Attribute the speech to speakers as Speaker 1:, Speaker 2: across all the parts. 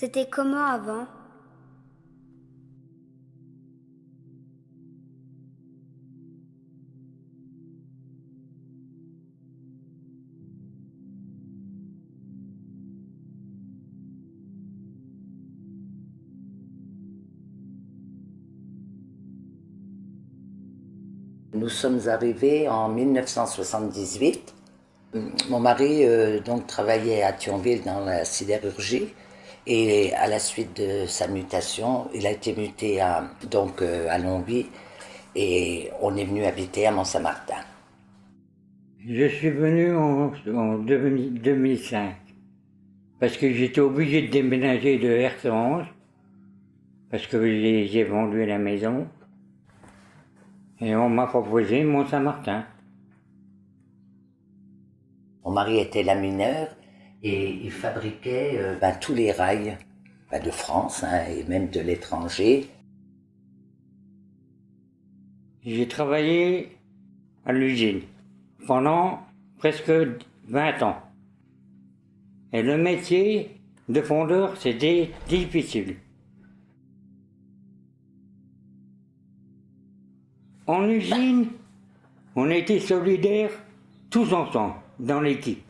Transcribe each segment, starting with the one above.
Speaker 1: C'était comment avant?
Speaker 2: Nous sommes arrivés en 1978. Mon mari donc travaillait à Thionville dans la sidérurgie et à la suite de sa mutation, il a été muté à Longwy et on est venu habiter à Mont-Saint-Martin.
Speaker 3: Je suis venu en 2005 parce que j'étais obligé de déménager de Hersange parce que j'ai vendu la maison et on m'a proposé Mont-Saint-Martin.
Speaker 2: Mon mari était lamineur et il fabriquait tous les rails de France et même de l'étranger.
Speaker 3: J'ai travaillé à l'usine pendant presque 20 ans. Et le métier de fondeur, c'était difficile. En usine, on était solidaires tous ensemble, dans l'équipe.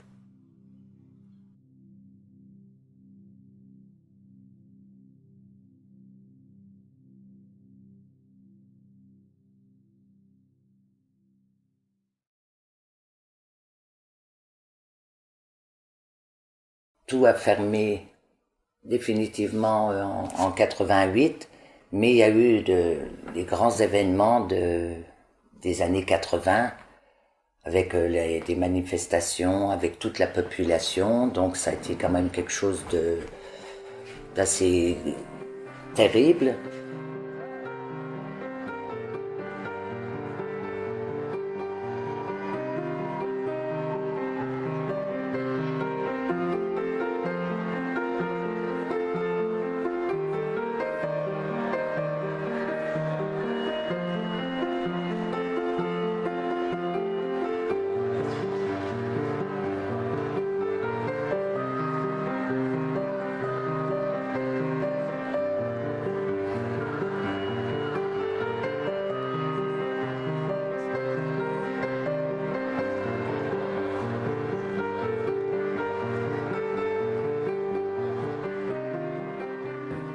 Speaker 2: Tout a fermé définitivement en 88, mais il y a eu des grands événements des années 80 avec des manifestations, avec toute la population, donc ça a été quand même quelque chose d'assez terrible.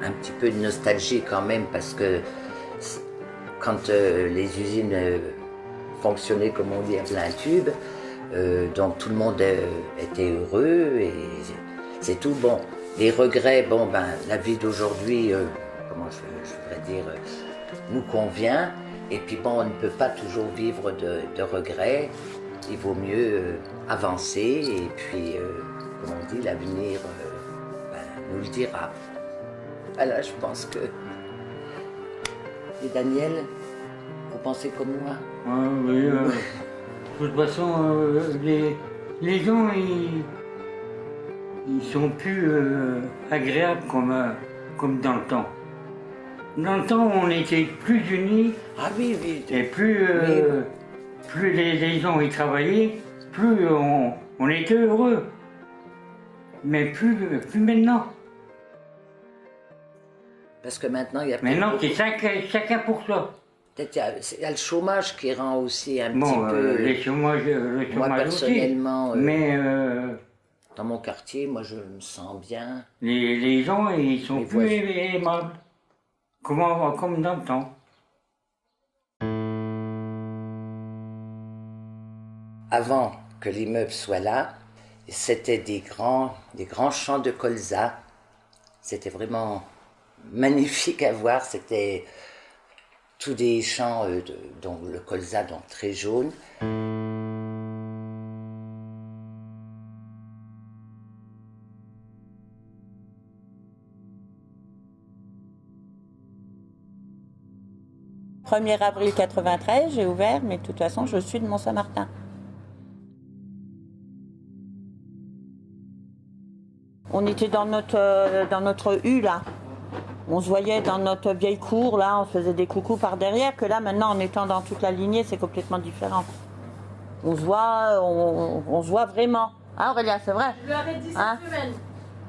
Speaker 2: Un petit peu de nostalgie quand même parce que quand les usines fonctionnaient comme on dit à plein tube, donc tout le monde était heureux et c'est tout. Bon, les regrets, la vie d'aujourd'hui, comment je voudrais dire, nous convient et puis on ne peut pas toujours vivre de regrets. Il vaut mieux avancer et puis, comme on dit, l'avenir nous le dira. Alors je pense que... Et Daniel, vous pensez comme moi?
Speaker 3: Oui, de toute façon, les gens, ils sont plus agréables comme dans le temps. Dans le temps, on était plus unis.
Speaker 2: Ah oui, oui.
Speaker 3: Et plus les gens y travaillaient, plus on était heureux. Mais plus maintenant.
Speaker 2: Parce que maintenant, il y a...
Speaker 3: Maintenant, c'est chacun pour soi.
Speaker 2: Peut-être il y a le chômage qui rend aussi un petit peu...
Speaker 3: Le chômage
Speaker 2: moi, personnellement,
Speaker 3: aussi. Mais
Speaker 2: dans mon quartier, moi, je me sens bien.
Speaker 3: Les gens, ils sont plus aimables. Comme dans le temps.
Speaker 2: Avant que l'immeuble soit là, c'était des grands champs de colza. C'était vraiment magnifique à voir. C'était tous des champs, dont le colza donc très jaune.
Speaker 4: « 1er avril 93, j'ai ouvert, mais de toute façon, je suis de Mont-Saint-Martin. On était dans notre hue, là. On se voyait dans notre vieille cour, là, on se faisait des coucous par derrière, que là, maintenant, en étant dans toute la lignée, c'est complètement différent. On se voit vraiment. Hein, Aurélia, c'est vrai?
Speaker 5: Je lui avais dit cette semaine.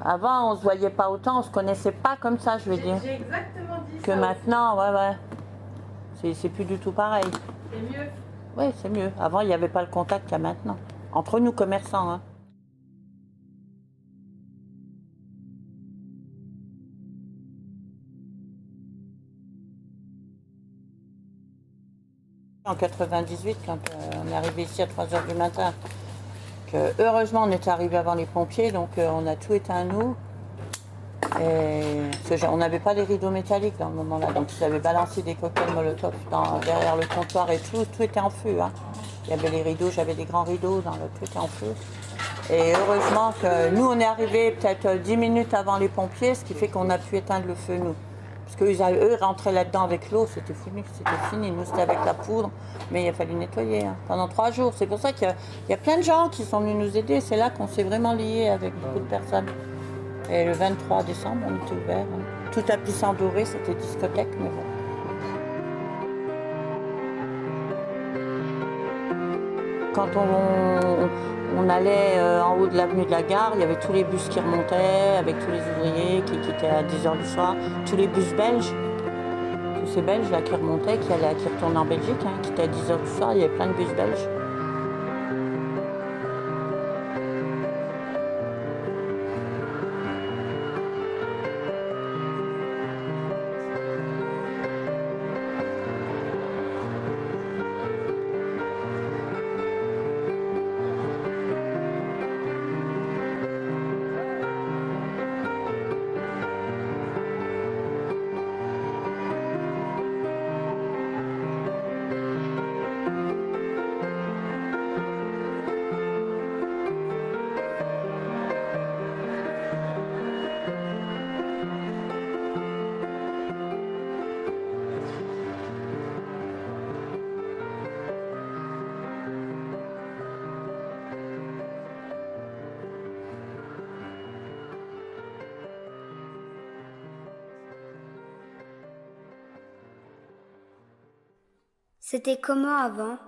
Speaker 4: Avant, on se voyait pas autant, on se connaissait pas comme ça, je veux dire.
Speaker 1: J'ai exactement dit
Speaker 4: Que
Speaker 1: ça.
Speaker 4: maintenant, ouais. C'est plus du tout pareil.
Speaker 1: C'est mieux.
Speaker 4: Oui, c'est mieux. Avant, il n'y avait pas le contact qu'il y a maintenant. Entre nous, commerçants. Hein. En 98, quand on est arrivé ici à 3 h du matin, que heureusement on était arrivé avant les pompiers, donc on a tout éteint nous. Et on n'avait pas les rideaux métalliques dans le moment-là, donc ils avaient balancé des cocktails Molotov derrière le comptoir et tout était en feu. Hein. Il y avait les rideaux, j'avais des grands rideaux, tout était en feu. Et heureusement que nous on est arrivés peut-être 10 minutes avant les pompiers, ce qui fait qu'on a pu éteindre le feu nous. Parce qu'eux rentraient là-dedans avec l'eau, c'était fini. Nous, c'était avec la poudre, mais il a fallu nettoyer pendant 3 jours. C'est pour ça qu'il y a plein de gens qui sont venus nous aider. C'est là qu'on s'est vraiment liés avec beaucoup de personnes. Et le 23 décembre, on était ouvert. Hein. Tout à Puissant Doré, c'était discothèque, mais bon. Quand on allait en haut de l'avenue de la gare, il y avait tous les bus qui remontaient, avec tous les ouvriers qui quittaient à 10 h du soir, tous les bus belges, tous ces Belges là qui remontaient, qui retournaient en Belgique, qui étaient à 10 h du soir, il y avait plein de bus belges.
Speaker 5: C'était comment avant ?